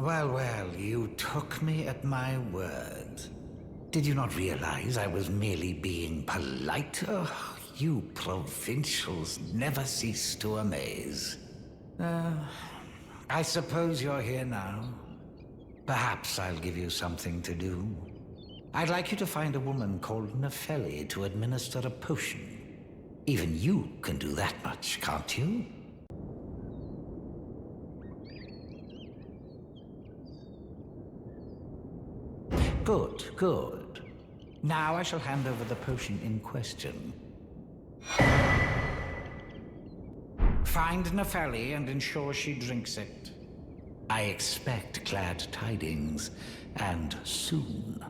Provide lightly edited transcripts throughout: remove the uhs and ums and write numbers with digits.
Well, you took me at my word. Did you not realize I was merely being polite? Oh, you provincials never cease to amaze. I suppose you're here now. Perhaps I'll give you something to do. I'd like you to find a woman called Nefeli to administer a potion. Even you can do that much, can't you? Good. Now I shall hand over the potion in question. Find Nefeli and ensure she drinks it. I expect glad tidings, and soon.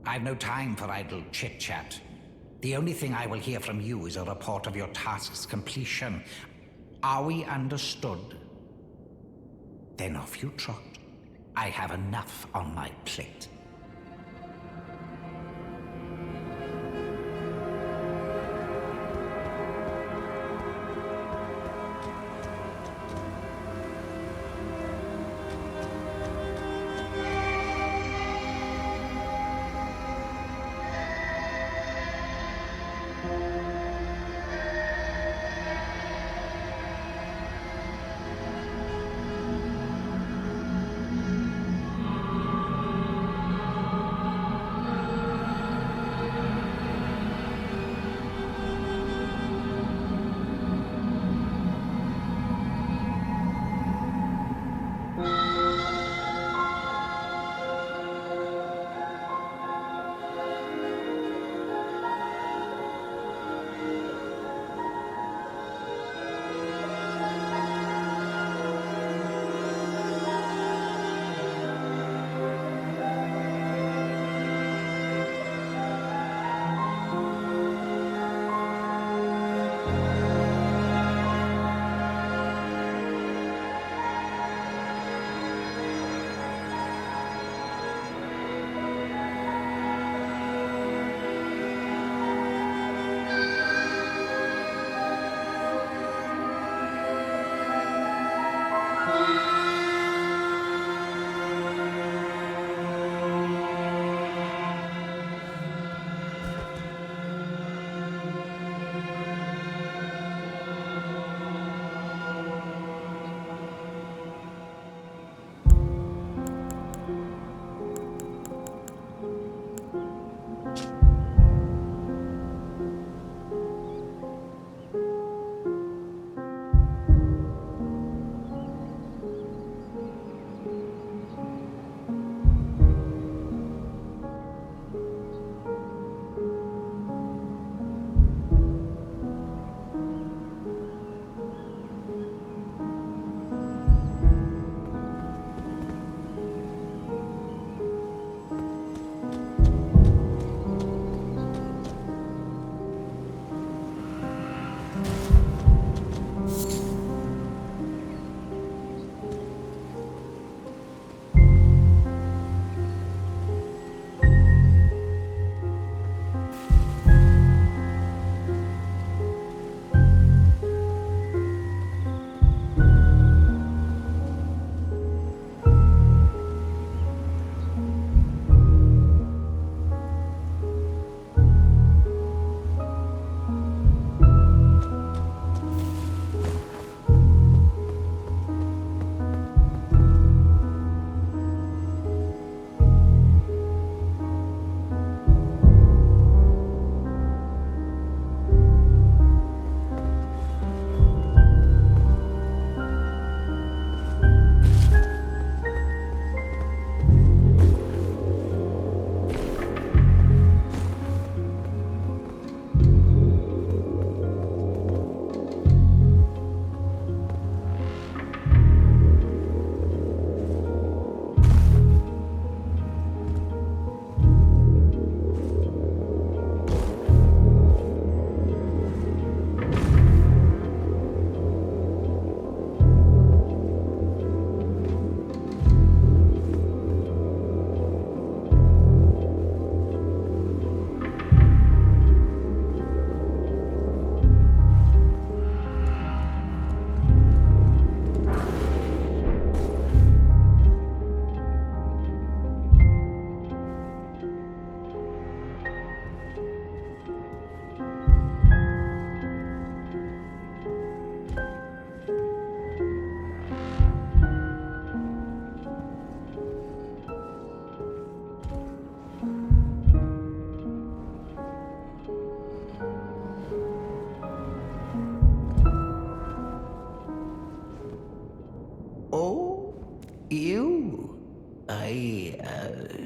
I've no time for idle chit-chat. The only thing I will hear from you is a report of your task's completion. Are we understood? Then off you trot. I have enough on my plate.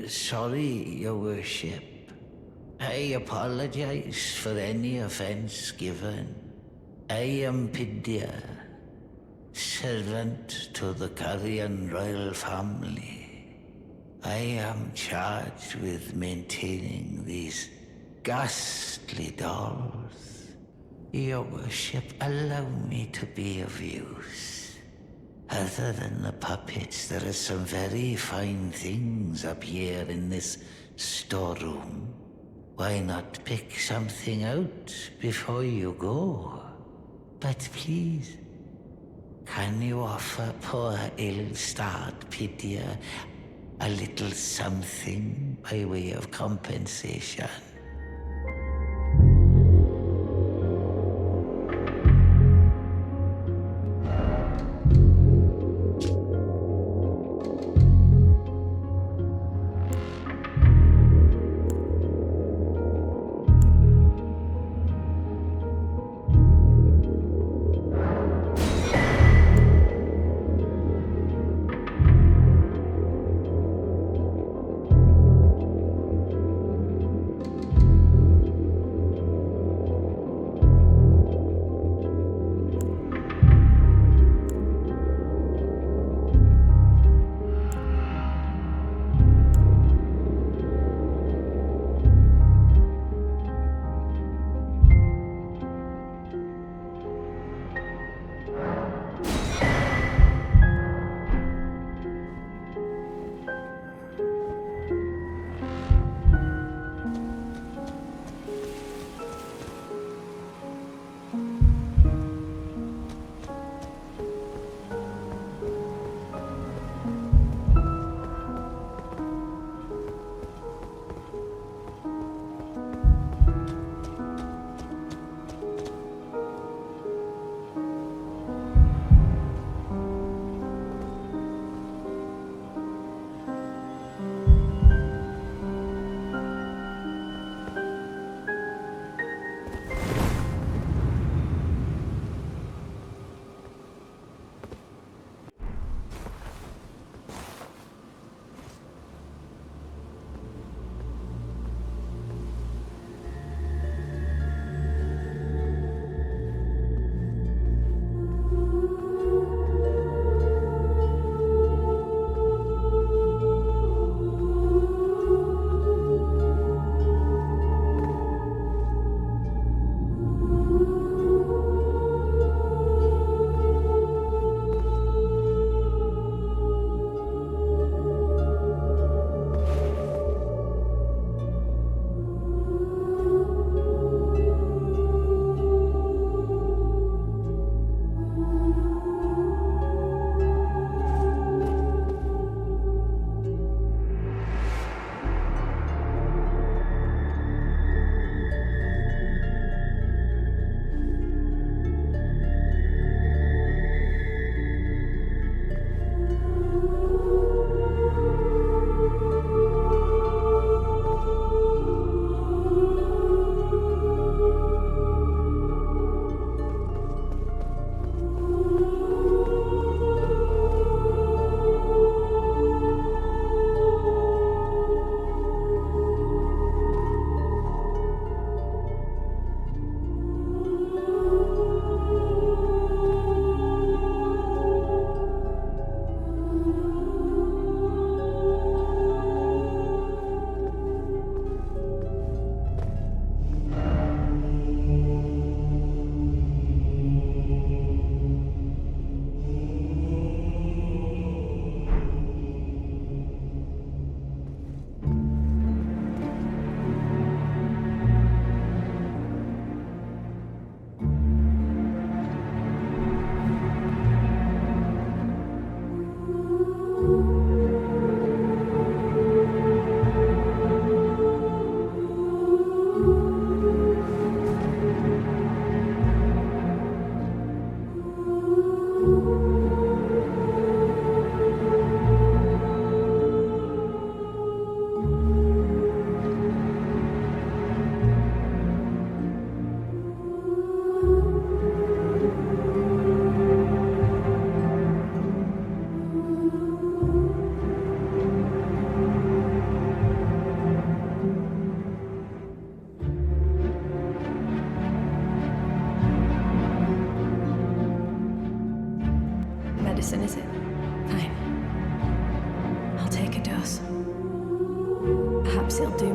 Sorry, Your Worship. I apologize for any offense given. I am Pidia, servant to the Carrion royal family. I am charged with maintaining these ghastly dolls. Your Worship, allow me to be of use. Other than the puppets, there are some very fine things up here in this storeroom. Why not pick something out before you go? But please, can you offer poor ill-starred Pidia a little something by way of compensation?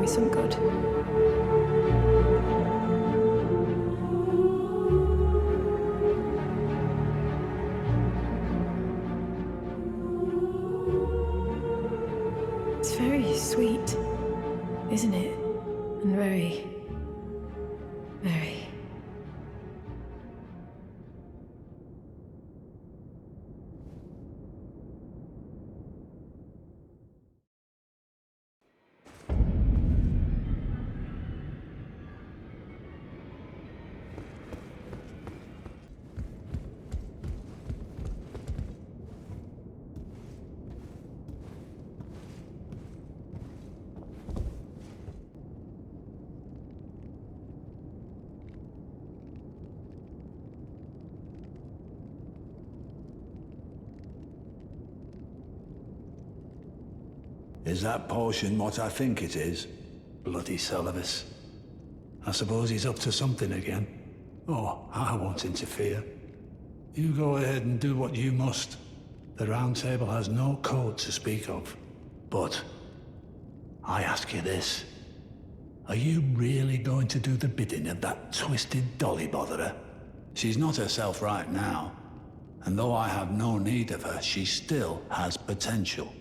some good. It's very sweet, isn't it? And very... Is that potion what I think it is? Bloody Celovus. I suppose he's up to something again. Oh, I won't interfere. You go ahead and do what you must. The Round Table has no code to speak of. But I ask you this. Are you really going to do the bidding of that twisted dolly botherer? She's not herself right now. And though I have no need of her, she still has potential.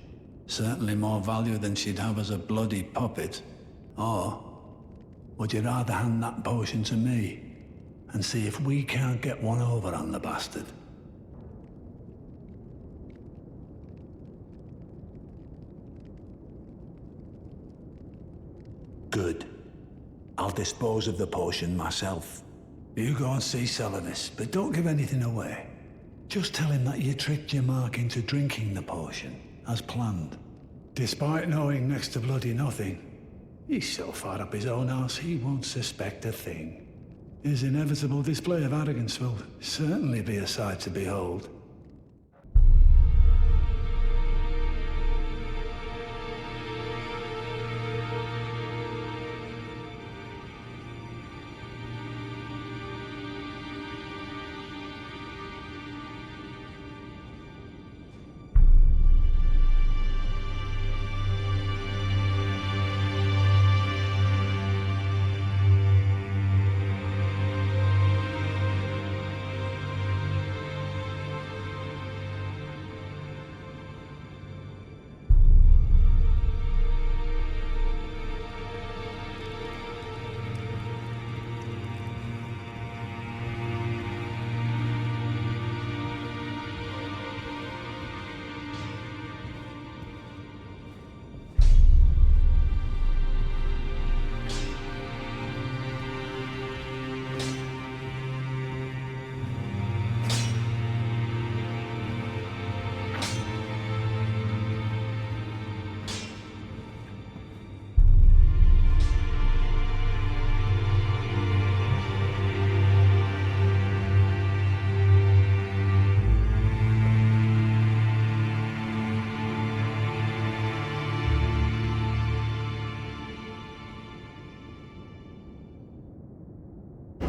Certainly more value than she'd have as a bloody puppet. Or would you rather hand that potion to me and see if we can't get one over on the bastard? Good. I'll dispose of the potion myself. You go and see Celovus, but don't give anything away. Just tell him that you tricked your mark into drinking the potion, as planned. Despite knowing next to bloody nothing, he's so far up his own arse he won't suspect a thing. His inevitable display of arrogance will certainly be a sight to behold.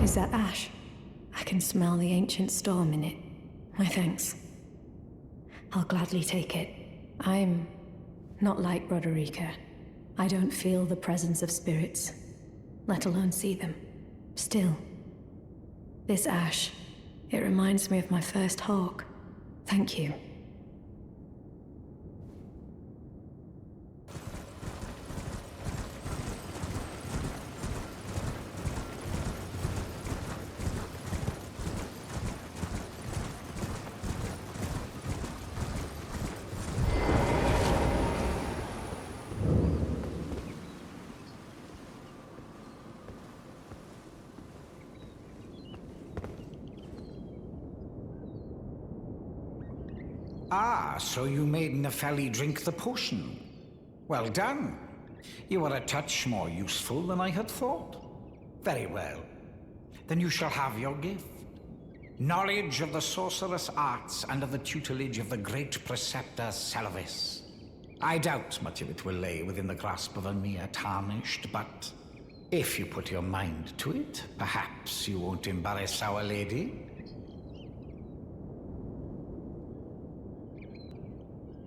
Is that ash? I can smell the ancient storm in it. My thanks. I'll gladly take it. I'm not like Roderica. I don't feel the presence of spirits, let alone see them. Still, this ash, it reminds me of my first hawk. Thank you. Ah, so you made Nepheli drink the potion. Well done. You are a touch more useful than I had thought. Very well. Then you shall have your gift. Knowledge of the sorcerous arts under the tutelage of the great preceptor Celovus. I doubt much of it will lay within the grasp of a mere tarnished, but if you put your mind to it, perhaps you won't embarrass our lady.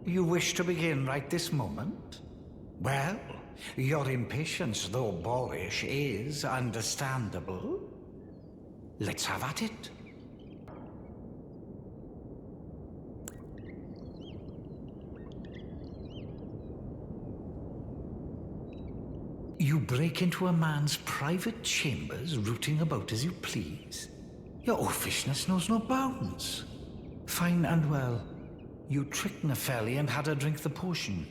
You wish to begin right this moment? Well, Your impatience, though boorish, is understandable. Let's have at it. You break into a man's private chambers, rooting about as you please. Your oafishness knows no bounds. Fine and well. You tricked Nepheli and had her drink the potion.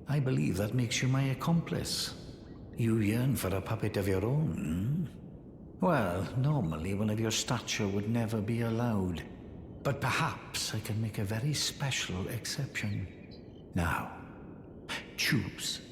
I believe that makes you my accomplice. You yearn for a puppet of your own, hmm? Well, normally one of your stature would never be allowed. But perhaps I can make a very special exception. Now, choose.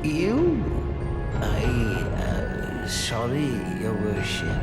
You? Sorry, Your Worship.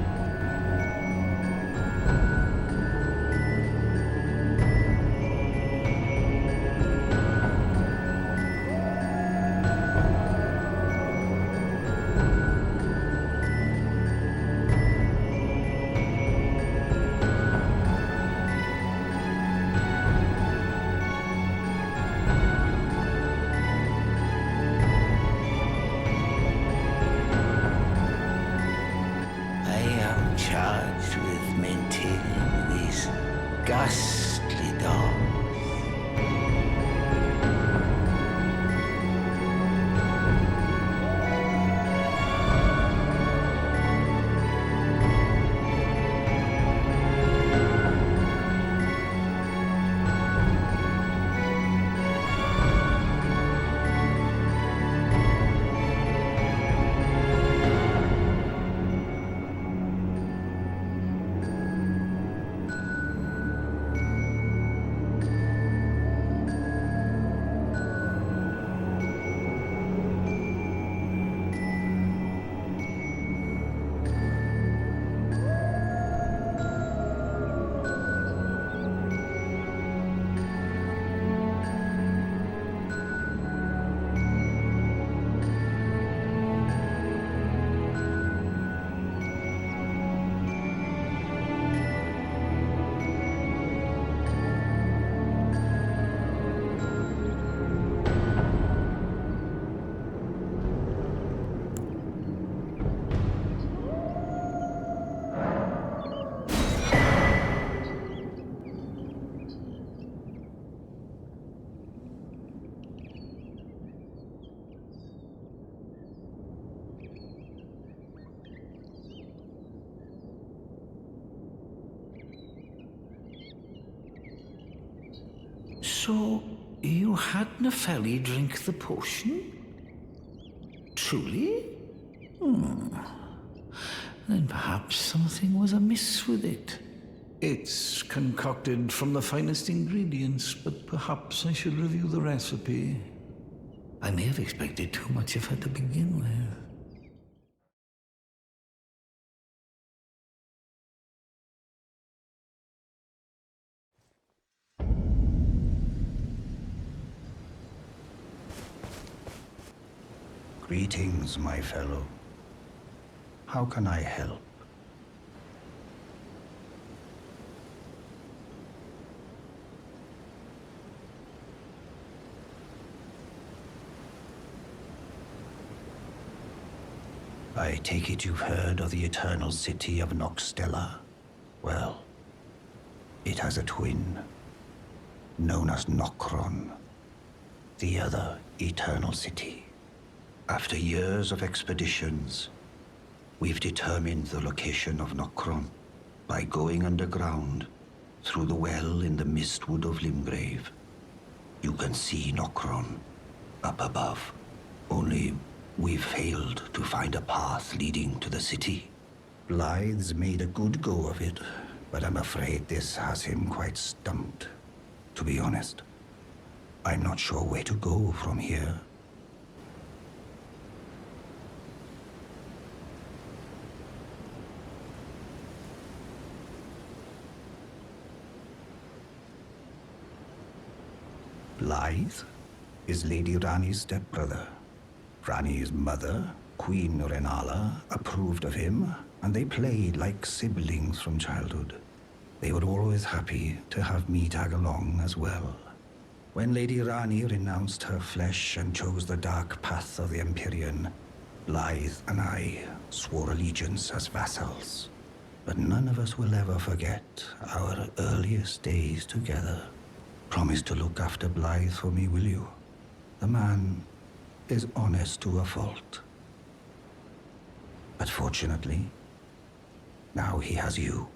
Charged with maintaining these ghastly dolls. So, you had Nepheli drink the potion? Truly? Then perhaps something was amiss with it. It's concocted from the finest ingredients, but perhaps I should review the recipe. I may have expected too much of her to begin with. Greetings, my fellow. How can I help? I take it you've heard of the eternal city of Noxtella? Well, it has a twin, known as Nokron, the other eternal city. After years of expeditions, we've determined the location of Nokron by going underground through the well in the Mistwood of Limgrave. You can see Nokron up above, only we've failed to find a path leading to the city. Blythe's made a good go of it, but I'm afraid this has him quite stumped. To be honest, I'm not sure where to go from here. Blythe is Lady Rani's stepbrother. Rani's mother, Queen Renala, approved of him, and they played like siblings from childhood. They were always happy to have me tag along as well. When Lady Rani renounced her flesh and chose the dark path of the Empyrean, Blythe and I swore allegiance as vassals. But none of us will ever forget our earliest days together. Promise to look after Blythe for me, will you? The man is honest to a fault. But fortunately, now he has you.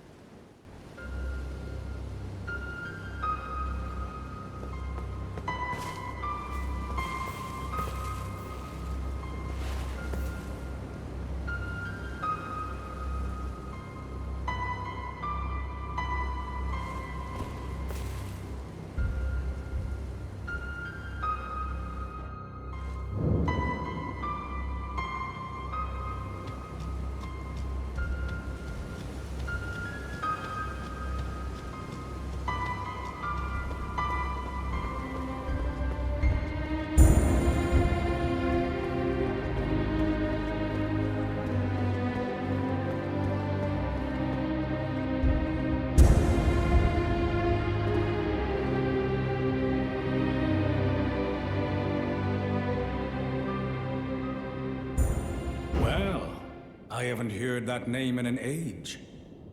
I haven't heard that name in an age.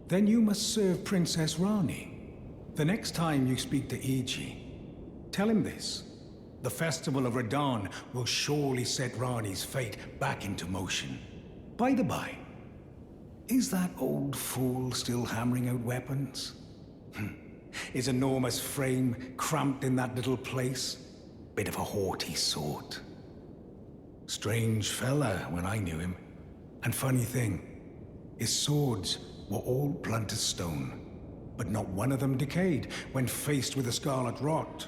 Then you must serve Princess Rani. The next time you speak to Iji, tell him this. The Festival of Radahn will surely set Rani's fate back into motion. By the by, is that old fool still hammering out weapons? His enormous frame cramped in that little place? Bit of a haughty sort. Strange fella when I knew him. And funny thing, his swords were all blunt as stone, but not one of them decayed when faced with the scarlet rot.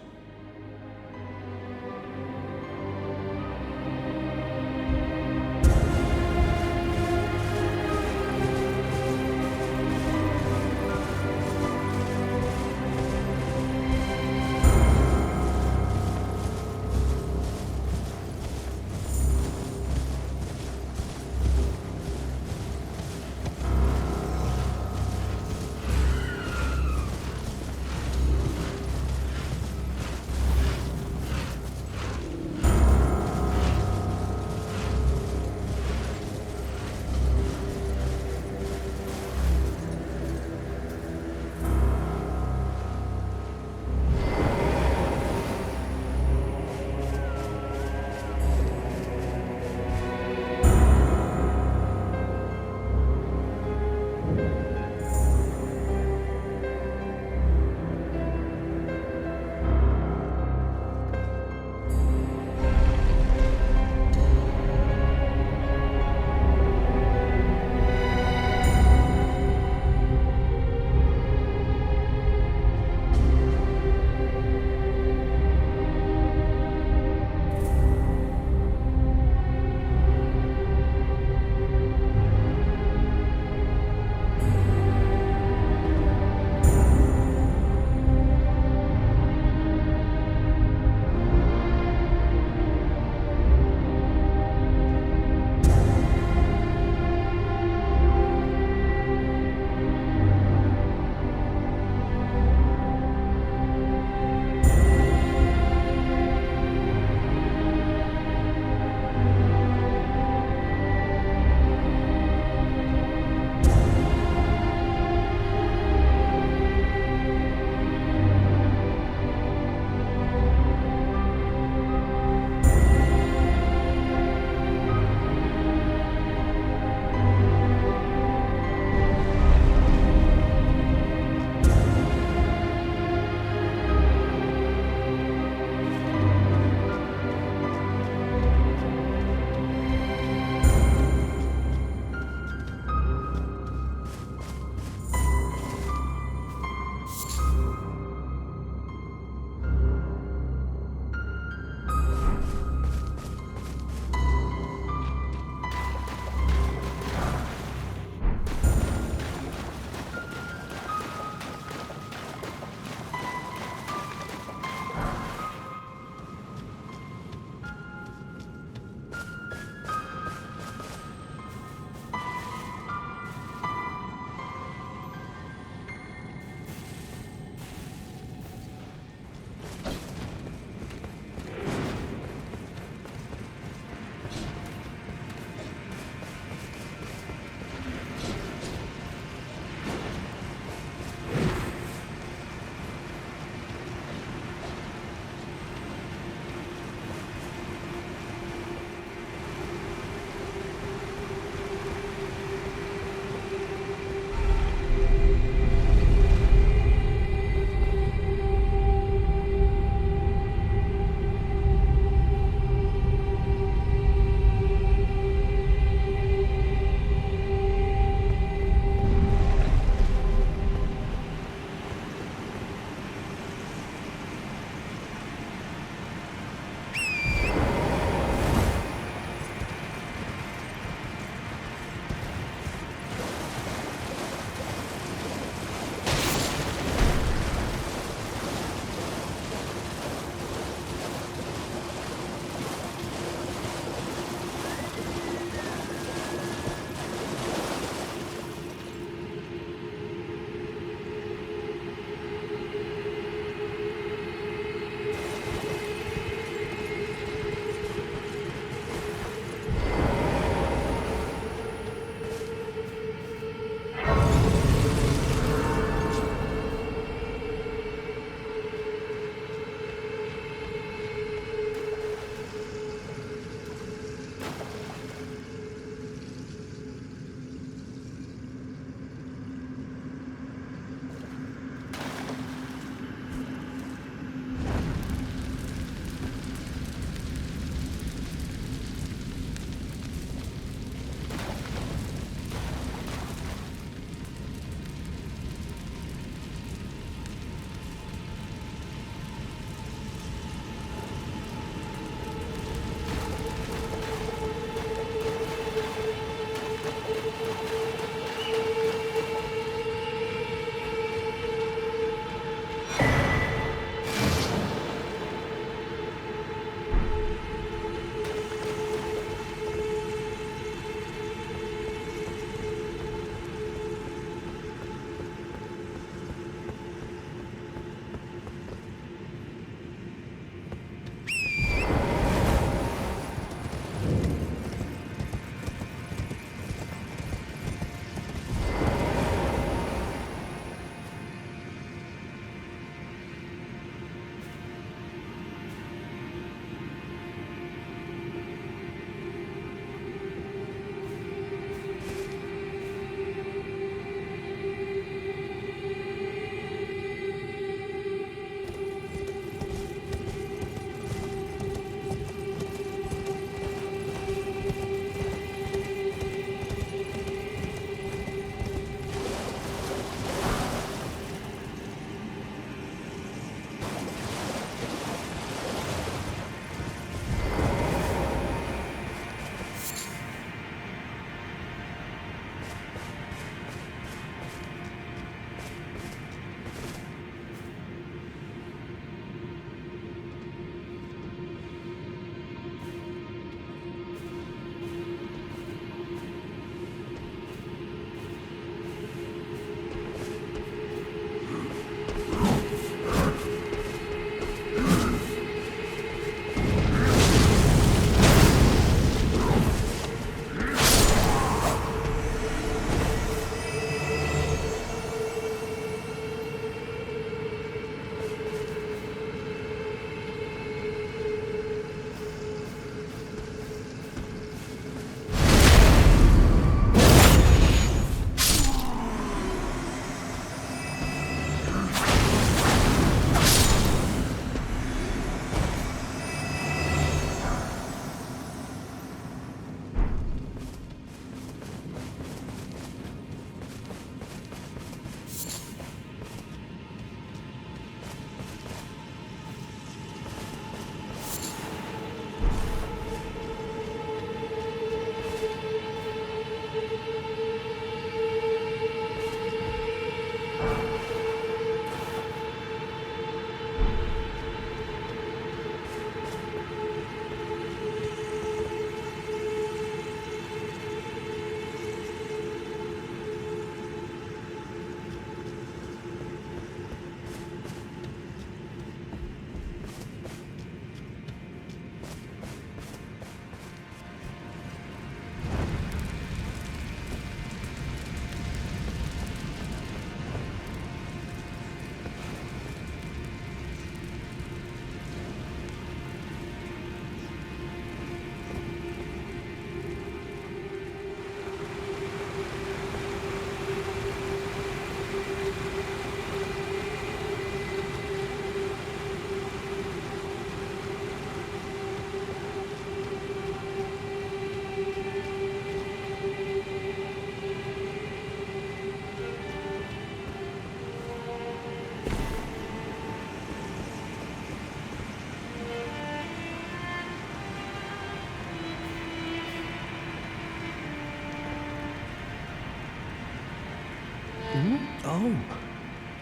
Oh,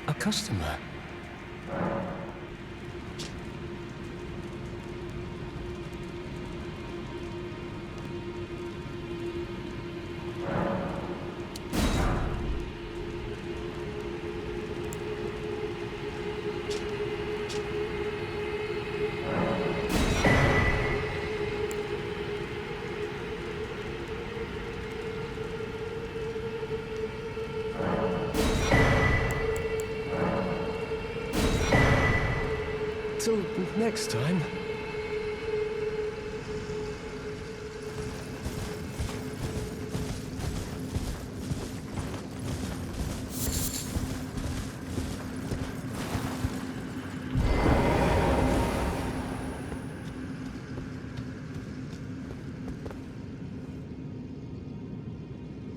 a customer. Till next time.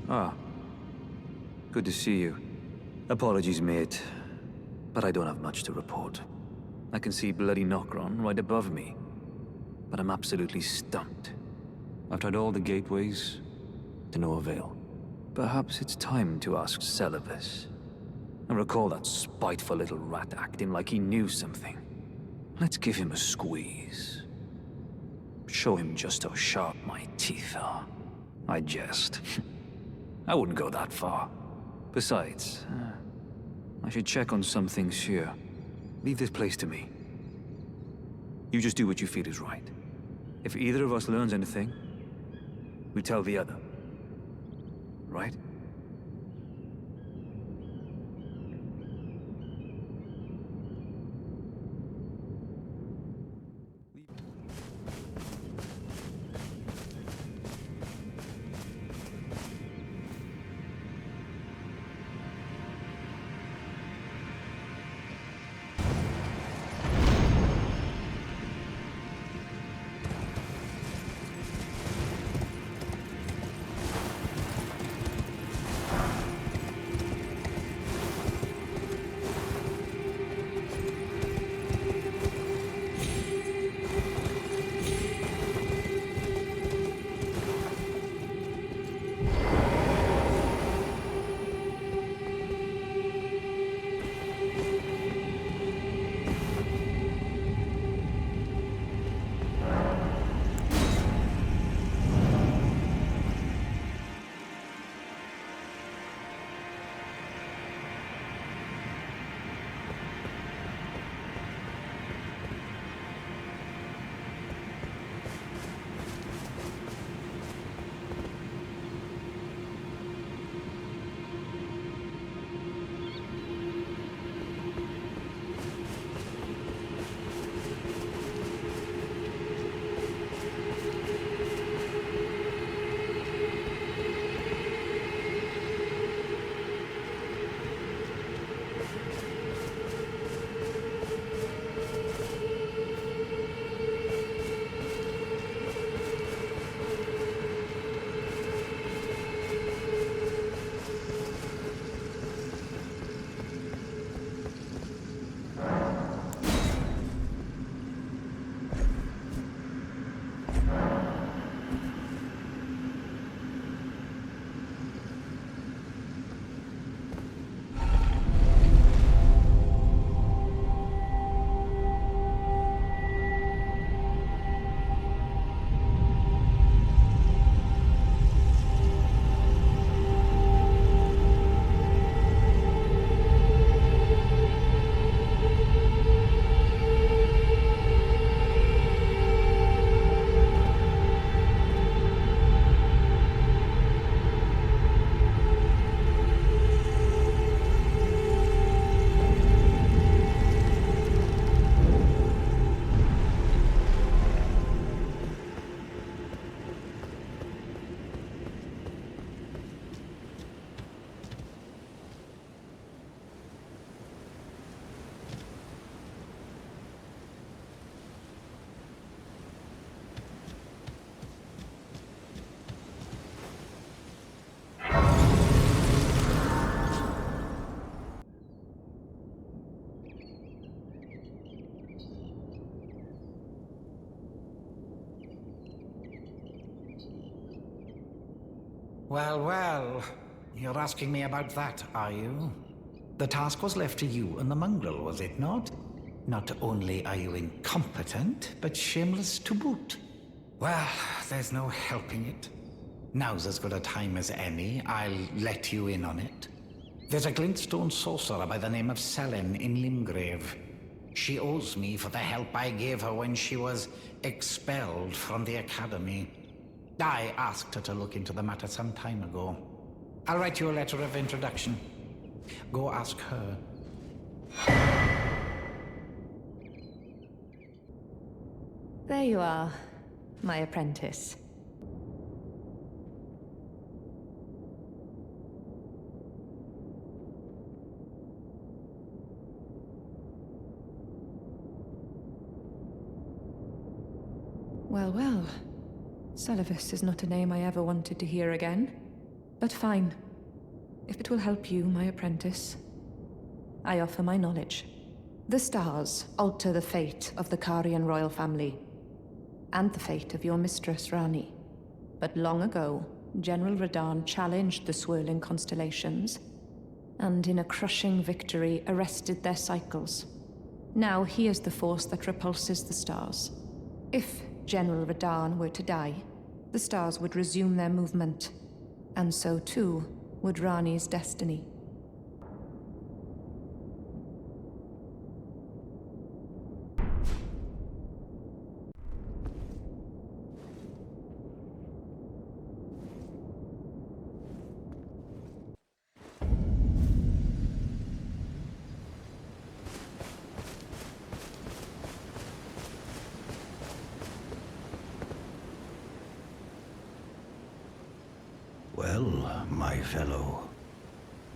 Ah, good to see you. Apologies, mate, but I don't have much to report. I can see bloody Nokron right above me, but I'm absolutely stumped. I've tried all the gateways, to no avail. Perhaps it's time to ask Celevis. I recall that spiteful little rat acting like he knew something. Let's give him a squeeze. Show him just how sharp my teeth are. I jest. I wouldn't go that far. Besides, I should check on some things here. Leave this place to me. You just do what you feel is right. If either of us learns anything, we tell the other. Right? Well, well. You're asking me about that, are you? The task was left to you and the mongrel, was it not? Not only are you incompetent, but shameless to boot. Well, there's no helping it. Now's as good a time as any. I'll let you in on it. There's a glintstone sorcerer by the name of Selene in Limgrave. She owes me for the help I gave her when she was expelled from the academy. I asked her to look into the matter some time ago. I'll write you a letter of introduction. Go ask her. There you are, my apprentice. Well, well. Sullivis is not a name I ever wanted to hear again. But fine. If it will help you, my apprentice, I offer my knowledge. The stars alter the fate of the Karian royal family, and the fate of your mistress, Rani. But long ago, General Radahn challenged the swirling constellations, and in a crushing victory arrested their cycles. Now he is the force that repulses the stars. If General Radahn were to die, the stars would resume their movement, and so too would Rani's destiny. Well, my fellow,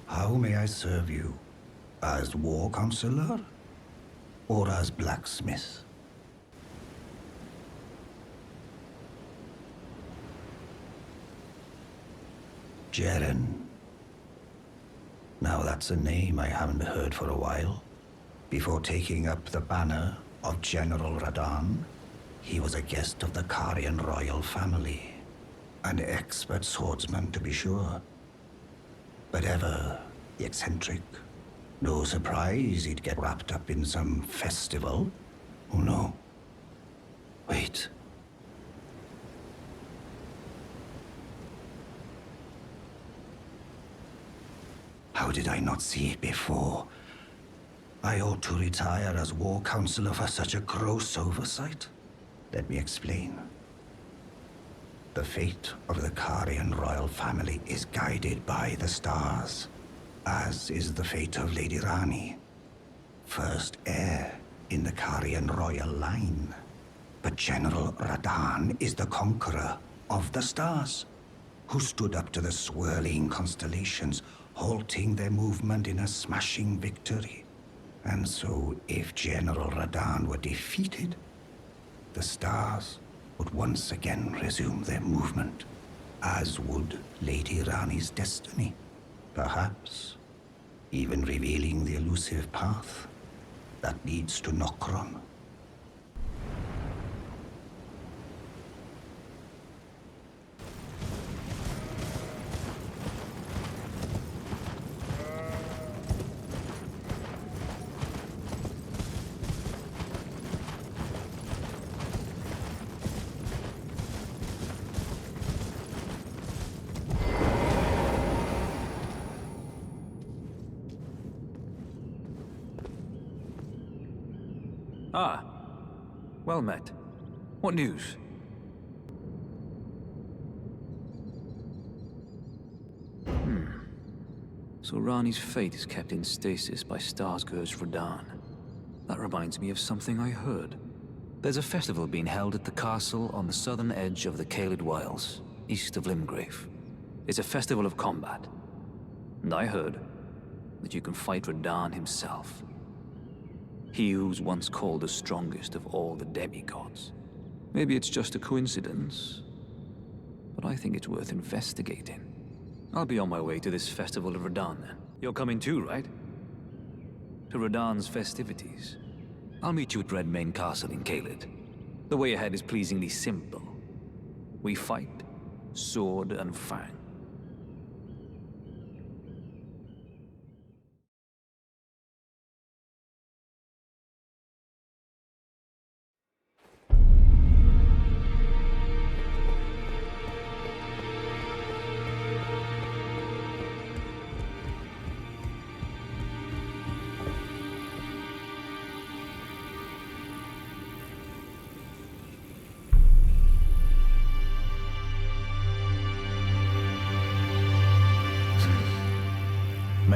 how may I serve you? As war counselor? Or as blacksmith? Jeren. Now that's a name I haven't heard for a while. Before taking up the banner of General Radahn, he was a guest of the Karian royal family. An expert swordsman, to be sure. But ever eccentric. No surprise he'd get wrapped up in some festival. Oh no. Wait. How did I not see it before? I ought to retire as war counselor for such a gross oversight. Let me explain. The fate of the Karian royal family is guided by the stars, as is the fate of Lady Rani, first heir in the Karian royal line. But General Radahn is the conqueror of the stars, who stood up to the swirling constellations, halting their movement in a smashing victory. And so, if General Radahn were defeated, the stars would once again resume their movement, as would Lady Rani's destiny. Perhaps even revealing the elusive path that leads to Nokron. Ah, well met. What news? So Rani's fate is kept in stasis by Starsgur's Radahn. That reminds me of something I heard. There's a festival being held at the castle on the southern edge of the Caelid Wilds, east of Limgrave. It's a festival of combat. And I heard that you can fight Radahn himself. He who's once called the strongest of all the demigods. Maybe it's just a coincidence, but I think it's worth investigating. I'll be on my way to this festival of Radahn then. You're coming too, right? To Radahn's festivities. I'll meet you at Redmane Castle in Caelid. The way ahead is pleasingly simple. We fight, sword and fang.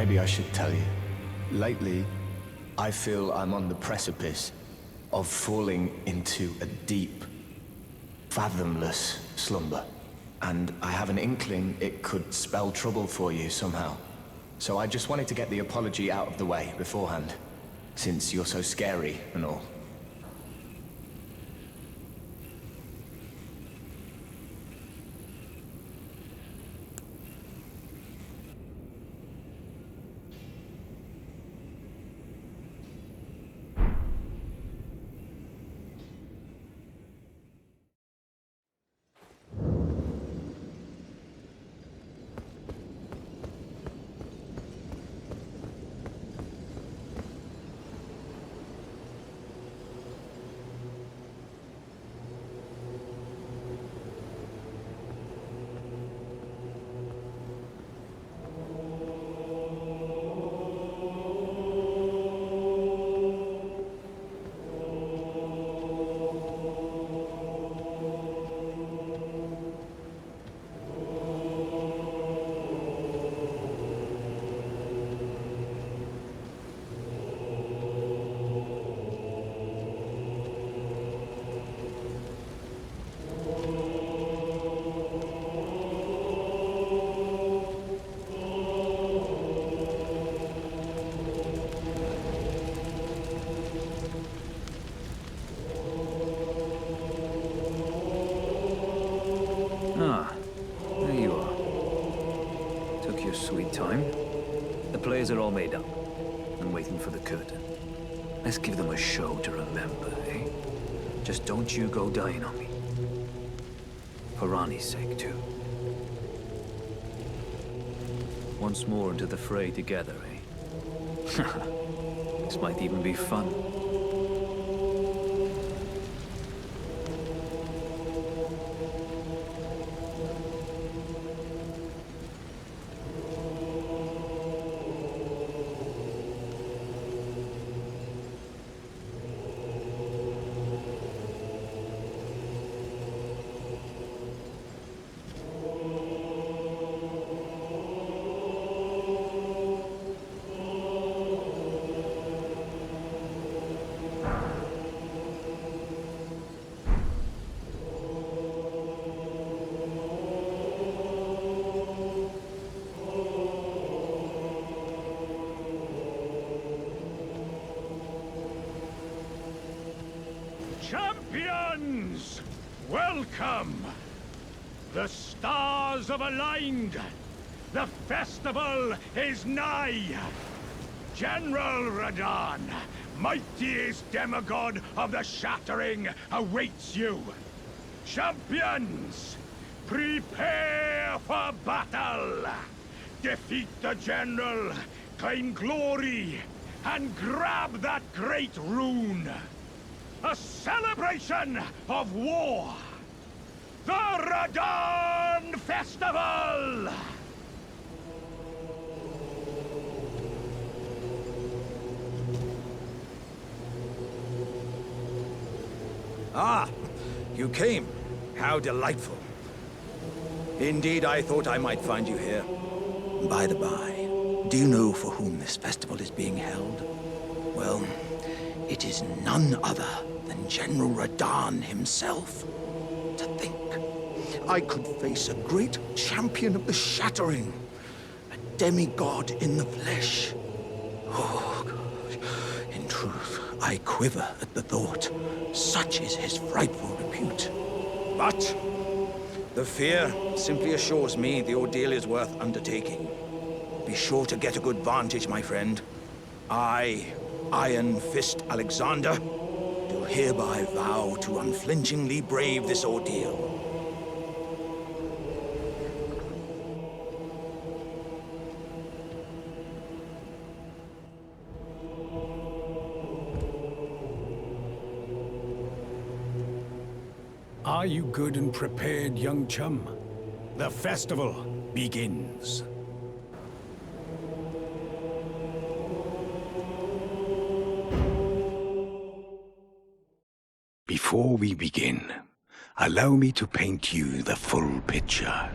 maybe I should tell you. Lately, I feel I'm on the precipice of falling into a deep, fathomless slumber. And I have an inkling it could spell trouble for you somehow. So I just wanted to get the apology out of the way beforehand, since you're so scary and all. There you are. Took your sweet time. The players are all made up. I'm waiting for the curtain. Let's give them a show to remember, eh? Just don't you go dying on me. For Rani's sake, too. Once more into the fray together, eh? This might even be fun. Champions! Welcome! The stars have aligned. The festival is nigh. General Radahn, mightiest demigod of the Shattering, awaits you. Champions, prepare for battle. Defeat the General, claim glory, and grab that great rune. A celebration of war! The Radahn Festival! Ah, you came. How delightful. Indeed, I thought I might find you here. By the by, do you know for whom this festival is being held? Well, it is none other than General Radahn himself. To think, I could face a great champion of the Shattering, a demigod in the flesh. Oh, gosh. In truth, I quiver at the thought. Such is his frightful repute. But the fear simply assures me the ordeal is worth undertaking. Be sure to get a good vantage, my friend. I, Iron Fist Alexander, do hereby vow to unflinchingly brave this ordeal. Are you good and prepared, young chum? The festival begins. Before we begin, allow me to paint you the full picture.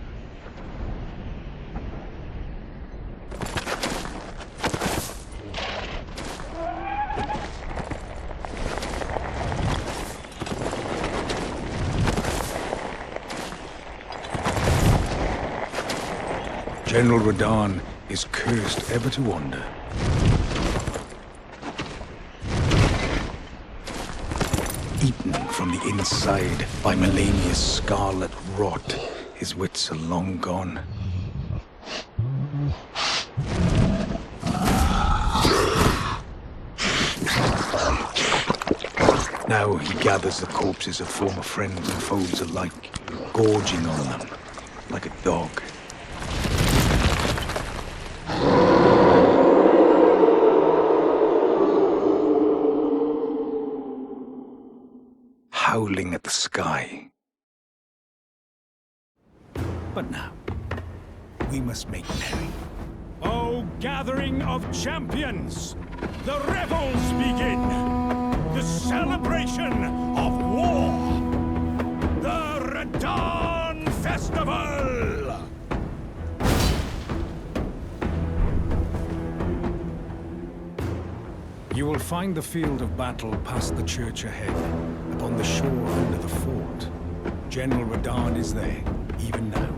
General Radahn is cursed ever to wander. Eaten from the inside by Melania's scarlet rot, his wits are long gone. Now he gathers the corpses of former friends and foes alike, gorging on them like a dog. Howling at the sky. But now, we must make merry. O gathering of champions! The revels begin! The celebration of war! The Radahn Festival! You will find the field of battle past the church ahead, upon the shore under the fort. General Radahn is there, even now,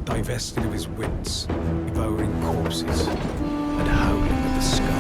divested of his wits, devouring corpses, and howling at the sky.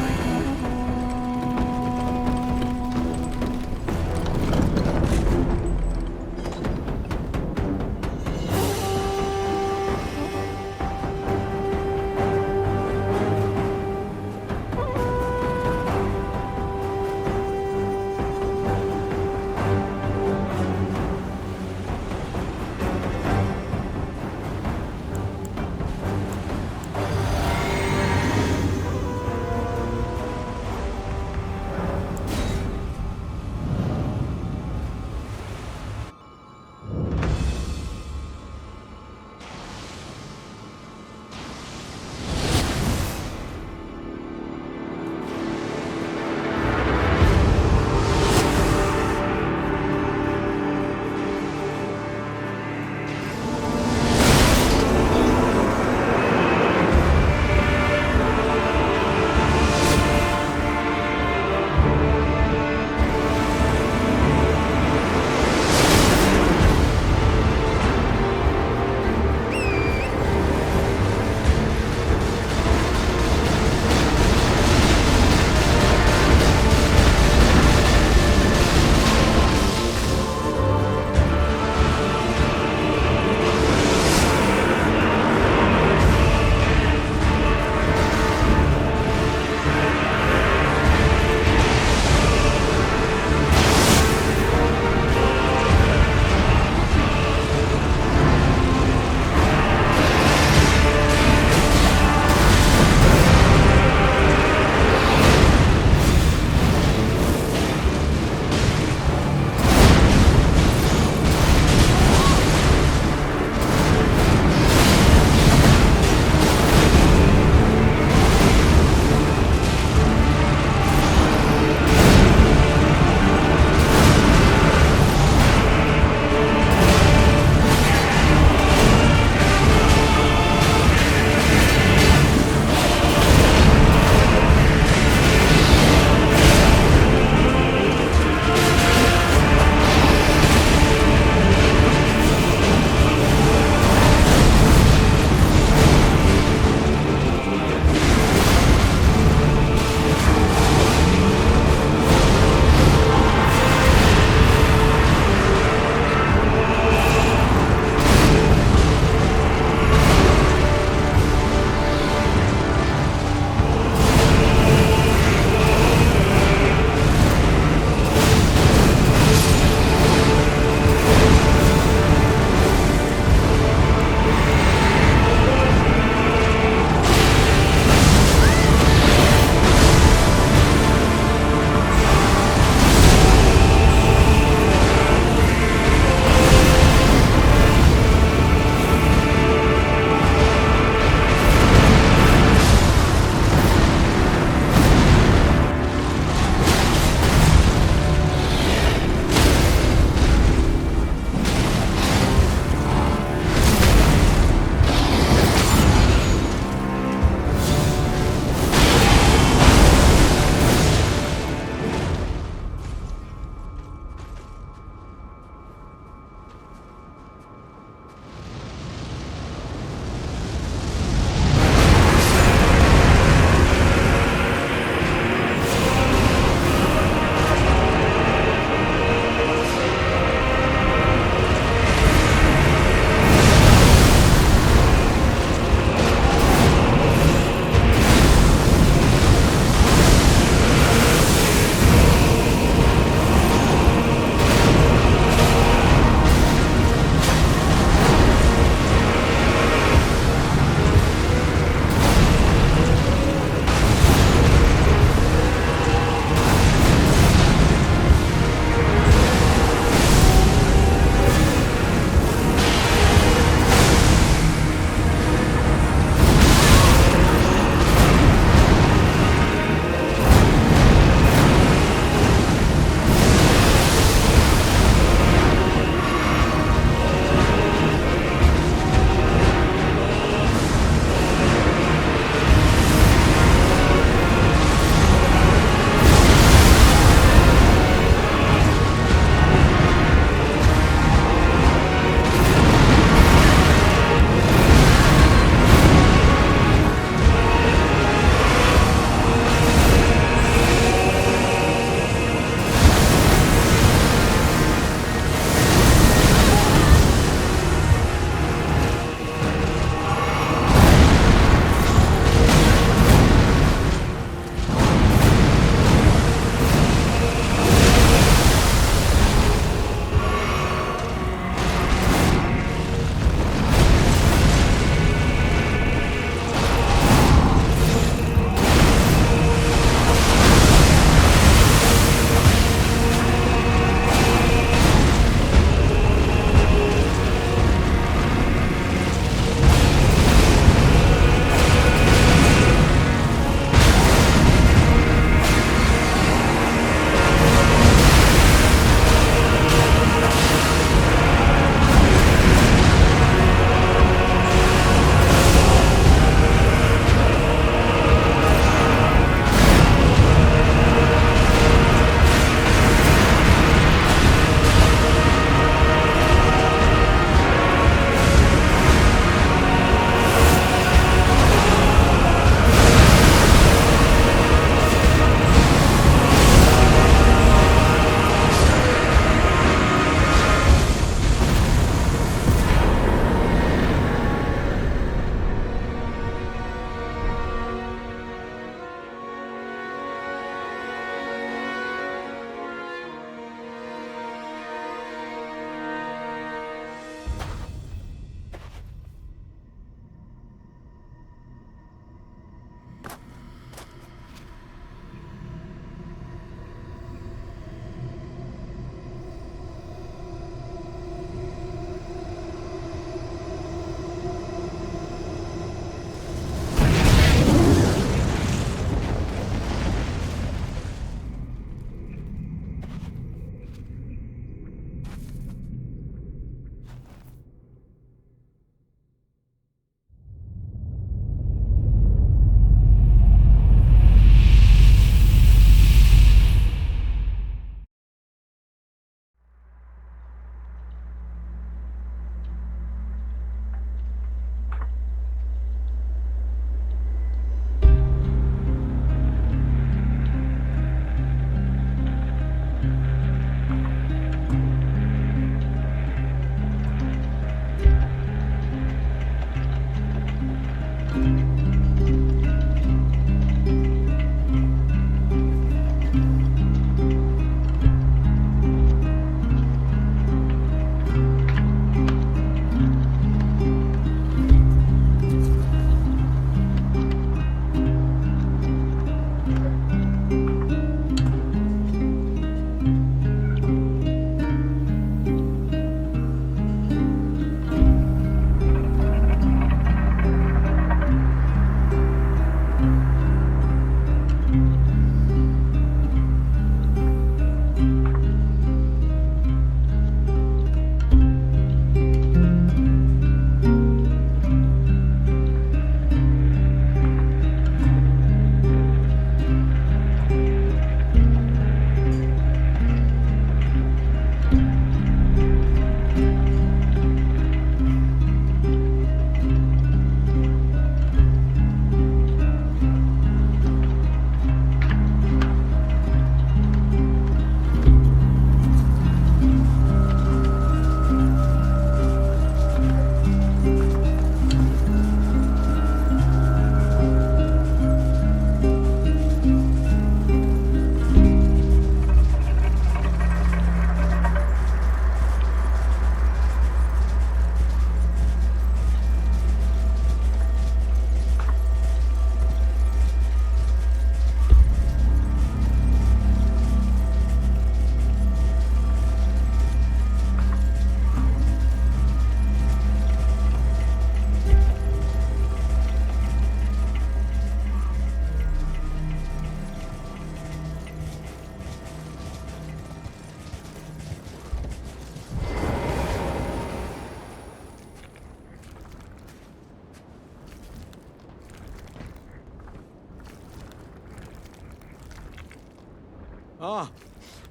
Ah,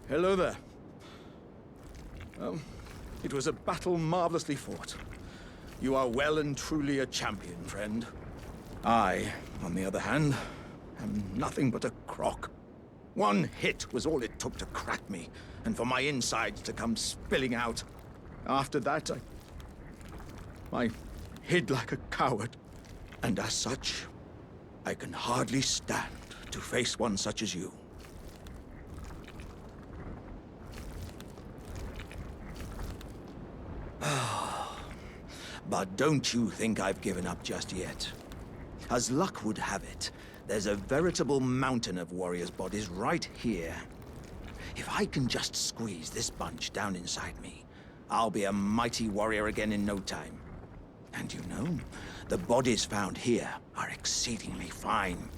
hello there. It was a battle marvelously fought. You are well and truly a champion, friend. I, on the other hand, am nothing but a crock. One hit was all it took to crack me, and for my insides to come spilling out. After that, I hid like a coward. And as such, I can hardly stand to face one such as you. But don't you think I've given up just yet. As luck would have it, there's a veritable mountain of warriors' bodies right here. If I can just squeeze this bunch down inside me, I'll be a mighty warrior again in no time. And you know, the bodies found here are exceedingly fine.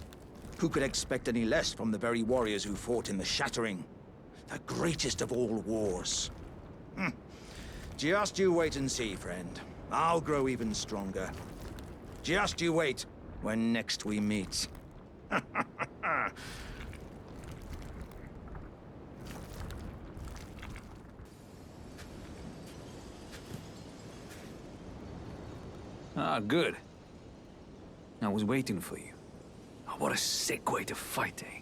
Who could expect any less from the very warriors who fought in the Shattering? The greatest of all wars. Just you wait and see, friend. I'll grow even stronger. Just you wait when next we meet. Ah, good. I was waiting for you. Oh, what a sick way to fight, eh?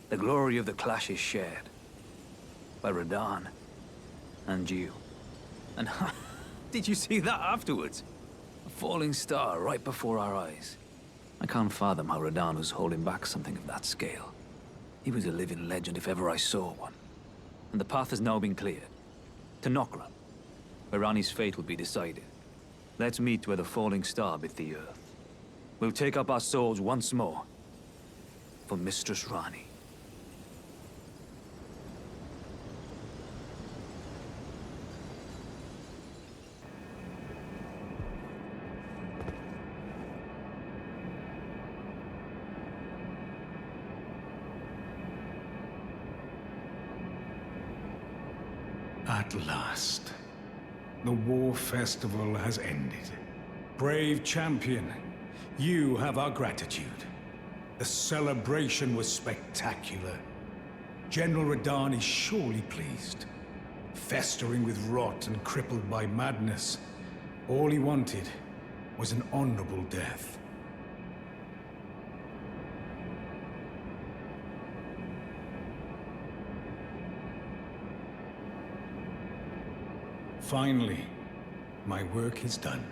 The glory of the clash is shared. By Radahn. And you. And did you see that afterwards? A falling star right before our eyes. I can't fathom how Radahn was holding back something of that scale. He was a living legend if ever I saw one. And the path has now been cleared. To Nokron, where Ranni's fate will be decided. Let's meet where the falling star bit the earth. We'll take up our swords once more. For Mistress Ranni. At last, the war festival has ended. Brave champion, you have our gratitude. The celebration was spectacular. General Radahn is surely pleased. Festering with rot and crippled by madness, all he wanted was an honorable death. Finally, my work is done.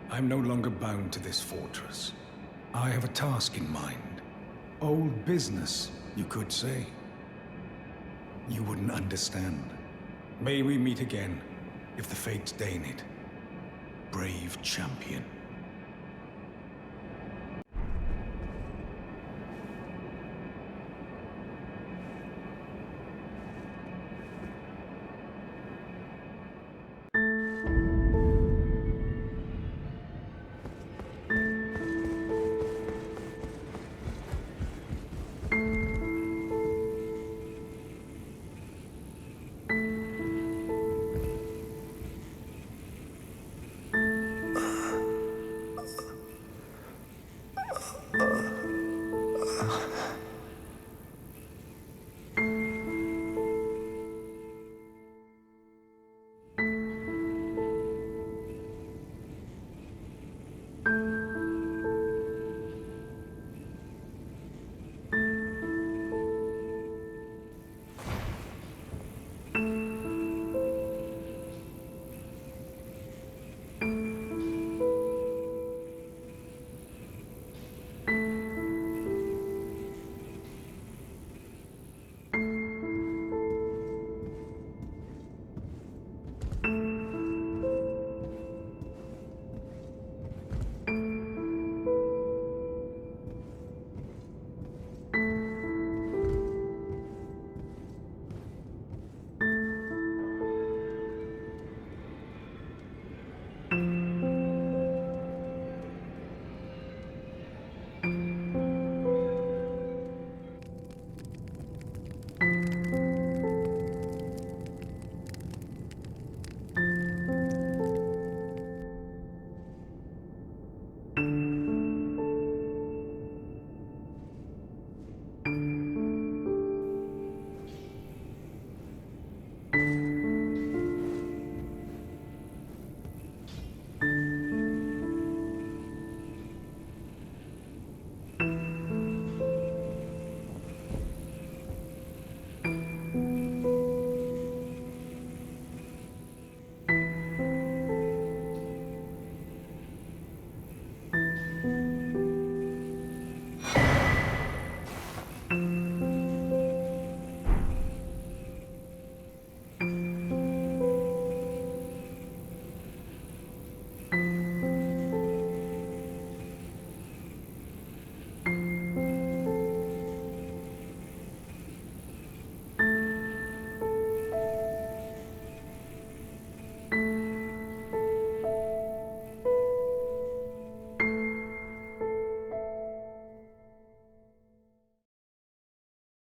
I'm no longer bound to this fortress. I have a task in mind. Old business, you could say. You wouldn't understand. May we meet again, if the fates deign it. Brave champion.